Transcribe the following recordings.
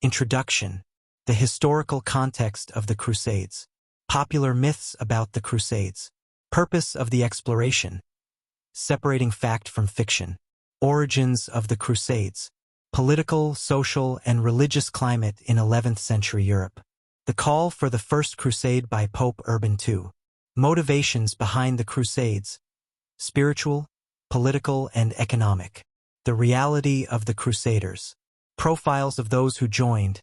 Introduction. The historical context of the Crusades. Popular myths about the Crusades. Purpose of the exploration. Separating fact from fiction. Origins of the Crusades. Political, social, and religious climate in 11th century Europe. The call for the First Crusade by Pope Urban II. Motivations behind the Crusades. Spiritual, political, and economic. The reality of the Crusaders. Profiles of those who joined.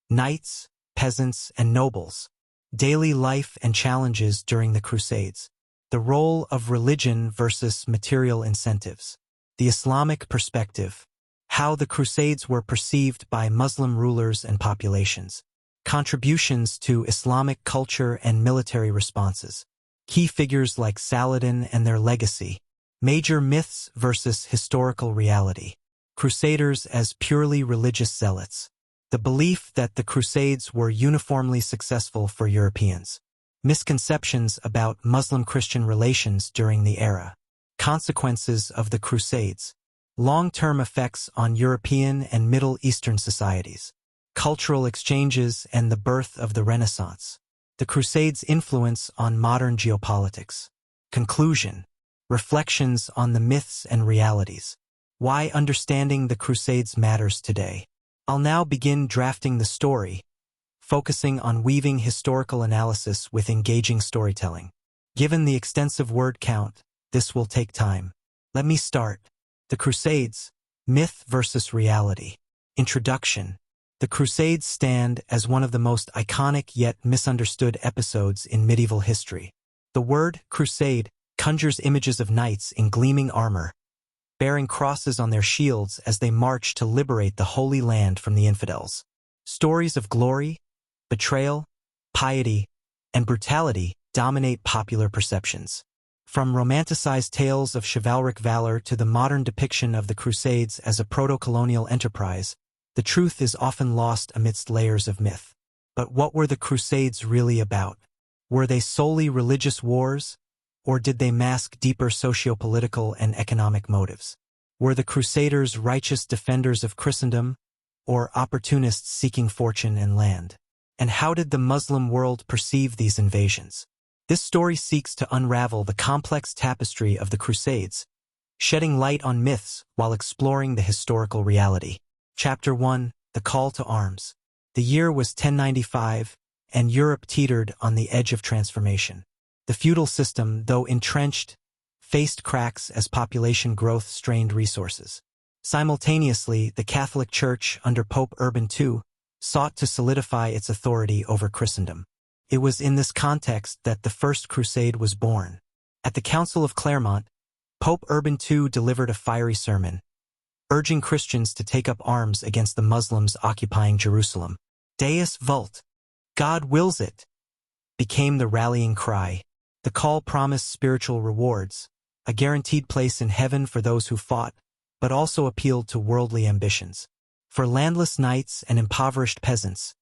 Knights, peasants, and nobles. Daily life and challenges during the Crusades. The role of religion versus material incentives. The Islamic perspective. How the Crusades were perceived by Muslim rulers and populations. Contributions to Islamic culture and military responses. Key figures like Saladin and their legacy. Major myths versus historical reality. Crusaders as purely religious zealots. The belief that the Crusades were uniformly successful for Europeans. Misconceptions about Muslim-Christian relations during the era. Consequences of the Crusades. Long-term effects on European and Middle Eastern societies. Cultural exchanges and the birth of the Renaissance. The Crusades' influence on modern geopolitics. Conclusion. Reflections on the myths and realities. Why understanding the Crusades matters today. I'll now begin drafting the story, focusing on weaving historical analysis with engaging storytelling. Given the extensive word count, this will take time. Let me start. The Crusades, myth versus reality. Introduction. The Crusades stand as one of the most iconic yet misunderstood episodes in medieval history. The word crusade conjures images of knights in gleaming armor, bearing crosses on their shields as they march to liberate the Holy Land from the infidels. Stories of glory, betrayal, piety, and brutality dominate popular perceptions. From romanticized tales of chivalric valor to the modern depiction of the Crusades as a proto-colonial enterprise, the truth is often lost amidst layers of myth. But what were the Crusades really about? Were they solely religious wars, or did they mask deeper socio-political and economic motives? Were the Crusaders righteous defenders of Christendom, or opportunists seeking fortune and land? And how did the Muslim world perceive these invasions? This story seeks to unravel the complex tapestry of the Crusades, shedding light on myths while exploring the historical reality. Chapter 1. The Call to Arms. The year was 1095, and Europe teetered on the edge of transformation. The feudal system, though entrenched, faced cracks as population growth strained resources. Simultaneously, the Catholic Church, under Pope Urban II, sought to solidify its authority over Christendom. It was in this context that the First Crusade was born. At the Council of Clermont, Pope Urban II delivered a fiery sermon, urging Christians to take up arms against the Muslims occupying Jerusalem. Deus vult, God wills it, became the rallying cry. The call promised spiritual rewards, a guaranteed place in heaven for those who fought, but also appealed to worldly ambitions. For landless knights and impoverished peasants,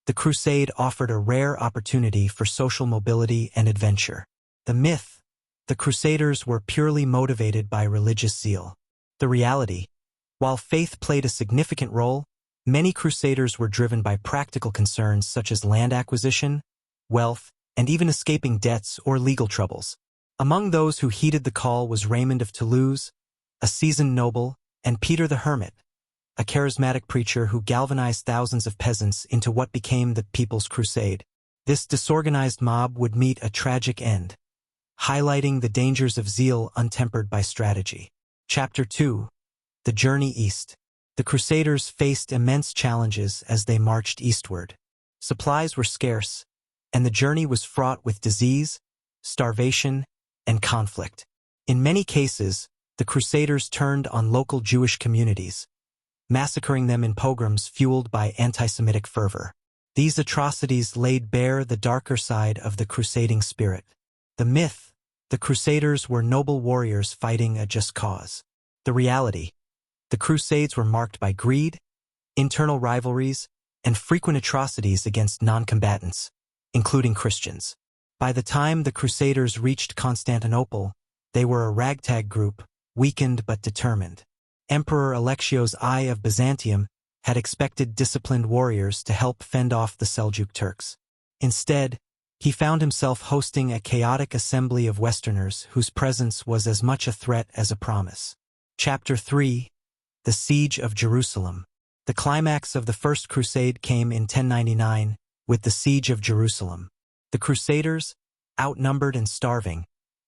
the crusade offered a rare opportunity for social mobility and adventure. The myth, the Crusaders were purely motivated by religious zeal. The reality, while faith played a significant role, many Crusaders were driven by practical concerns such as land acquisition, wealth, and even escaping debts or legal troubles. Among those who heeded the call was Raymond of Toulouse, a seasoned noble, and Peter the Hermit, a charismatic preacher who galvanized thousands of peasants into what became the People's Crusade. This disorganized mob would meet a tragic end, highlighting the dangers of zeal untempered by strategy. Chapter 2. The Journey East. The Crusaders faced immense challenges as they marched eastward. Supplies were scarce, and the journey was fraught with disease, starvation, and conflict. In many cases, the Crusaders turned on local Jewish communities, massacring them in pogroms fueled by anti-Semitic fervor. These atrocities laid bare the darker side of the crusading spirit. The myth, the Crusaders were noble warriors fighting a just cause. The reality, the Crusades were marked by greed, internal rivalries, and frequent atrocities against non-combatants, including Christians. By the time the Crusaders reached Constantinople, they were a ragtag group, weakened but determined. Emperor Alexio's I of Byzantium had expected disciplined warriors to help fend off the Seljuk Turks. Instead, he found himself hosting a chaotic assembly of Westerners whose presence was as much a threat as a promise. Chapter 3. The Siege of Jerusalem. The climax of the First Crusade came in 1099, with the Siege of Jerusalem. The Crusaders, outnumbered and starving,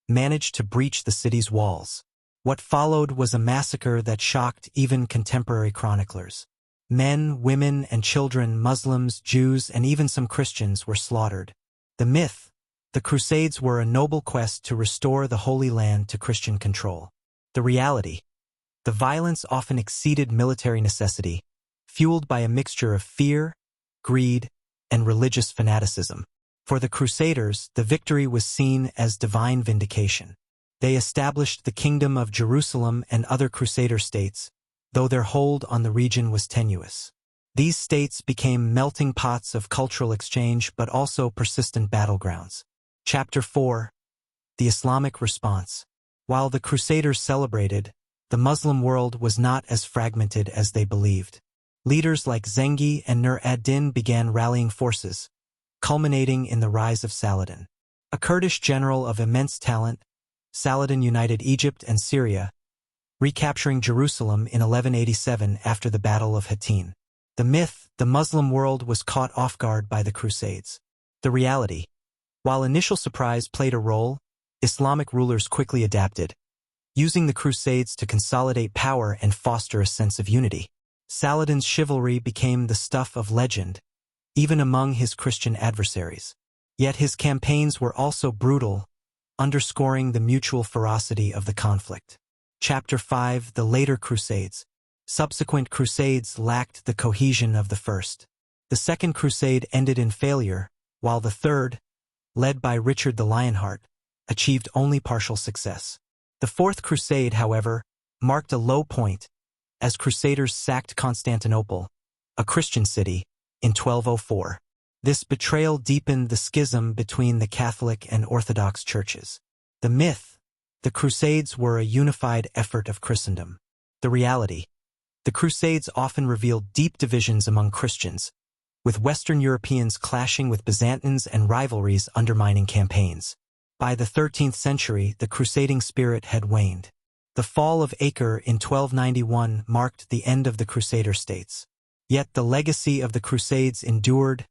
managed to breach the city's walls. What followed was a massacre that shocked even contemporary chroniclers. Men, women, and children, Muslims, Jews, and even some Christians were slaughtered. The myth: the Crusades were a noble quest to restore the Holy Land to Christian control. The reality: the violence often exceeded military necessity, fueled by a mixture of fear, greed, and religious fanaticism. For the Crusaders, the victory was seen as divine vindication. They established the Kingdom of Jerusalem and other Crusader states, though their hold on the region was tenuous. These states became melting pots of cultural exchange but also persistent battlegrounds. Chapter 4. The Islamic Response. While the Crusaders celebrated, the Muslim world was not as fragmented as they believed. Leaders like Zengi and Nur ad-Din began rallying forces, culminating in the rise of Saladin. A Kurdish general of immense talent, Saladin united Egypt and Syria, recapturing Jerusalem in 1187 after the Battle of Hattin. The myth: the Muslim world was caught off guard by the Crusades. The reality: while initial surprise played a role, Islamic rulers quickly adapted, using the Crusades to consolidate power and foster a sense of unity. Saladin's chivalry became the stuff of legend, even among his Christian adversaries. Yet his campaigns were also brutal, underscoring the mutual ferocity of the conflict. Chapter 5. The Later Crusades. Subsequent crusades lacked the cohesion of the first. The Second Crusade ended in failure, while the Third, led by Richard the Lionheart, achieved only partial success. The Fourth Crusade, however, marked a low point, as Crusaders sacked Constantinople, a Christian city, in 1204. This betrayal deepened the schism between the Catholic and Orthodox churches. The myth: the Crusades were a unified effort of Christendom. The reality: the Crusades often revealed deep divisions among Christians, with Western Europeans clashing with Byzantines and rivalries undermining campaigns. By the 13th century, the crusading spirit had waned. The fall of Acre in 1291 marked the end of the Crusader states. Yet the legacy of the Crusades endured,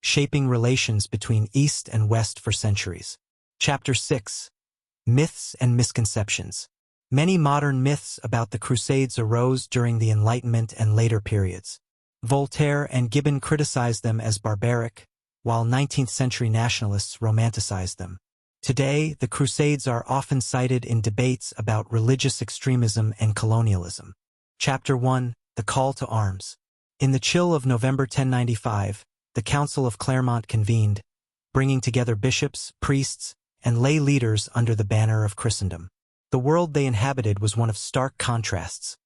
shaping relations between East and West for centuries. Chapter 6. Myths and Misconceptions. Many modern myths about the Crusades arose during the Enlightenment and later periods. Voltaire and Gibbon criticized them as barbaric, while 19th-century nationalists romanticized them. Today, the Crusades are often cited in debates about religious extremism and colonialism. Chapter 1. The Call to Arms. In the chill of November 1095, the Council of Clermont convened, bringing together bishops, priests, and lay leaders under the banner of Christendom. The world they inhabited was one of stark contrasts.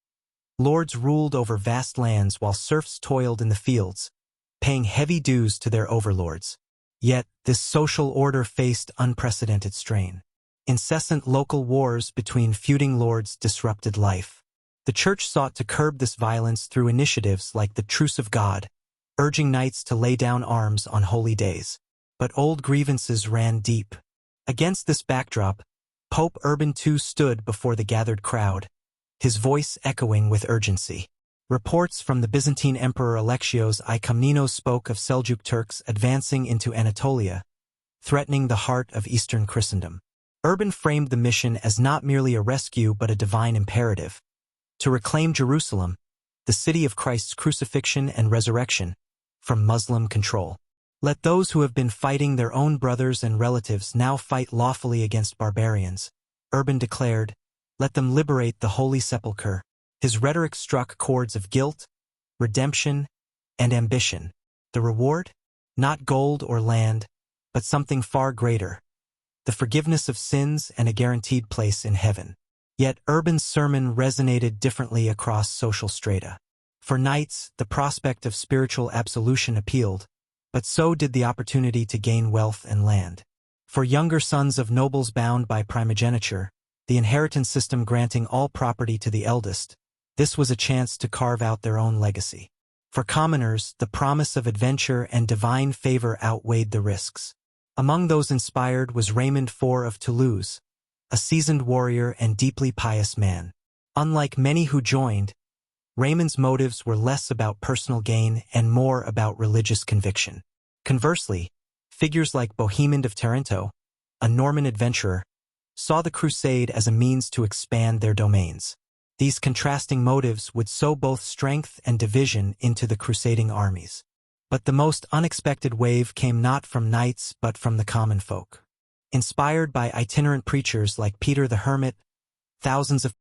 Lords ruled over vast lands while serfs toiled in the fields, paying heavy dues to their overlords. Yet, this social order faced unprecedented strain. Incessant local wars between feuding lords disrupted life. The Church sought to curb this violence through initiatives like the Truce of God, urging knights to lay down arms on holy days. But old grievances ran deep. Against this backdrop, Pope Urban II stood before the gathered crowd, his voice echoing with urgency. Reports from the Byzantine Emperor Alexios I Komnenos spoke of Seljuk Turks advancing into Anatolia, threatening the heart of Eastern Christendom. Urban framed the mission as not merely a rescue but a divine imperative: to reclaim Jerusalem, the city of Christ's crucifixion and resurrection, from Muslim control. Let those who have been fighting their own brothers and relatives now fight lawfully against barbarians, Urban declared. Let them liberate the Holy Sepulchre. His rhetoric struck chords of guilt, redemption, and ambition. The reward? Not gold or land, but something far greater: the forgiveness of sins and a guaranteed place in heaven. Yet Urban's sermon resonated differently across social strata. For knights, the prospect of spiritual absolution appealed, but so did the opportunity to gain wealth and land. For younger sons of nobles bound by primogeniture, the inheritance system granting all property to the eldest, this was a chance to carve out their own legacy. For commoners, the promise of adventure and divine favor outweighed the risks. Among those inspired was Raymond IV of Toulouse, a seasoned warrior and deeply pious man. Unlike many who joined, Raymond's motives were less about personal gain and more about religious conviction. Conversely, figures like Bohemond of Taranto, a Norman adventurer, saw the crusade as a means to expand their domains. These contrasting motives would sow both strength and division into the crusading armies. But the most unexpected wave came not from knights but from the common folk. Inspired by itinerant preachers like Peter the Hermit, thousands of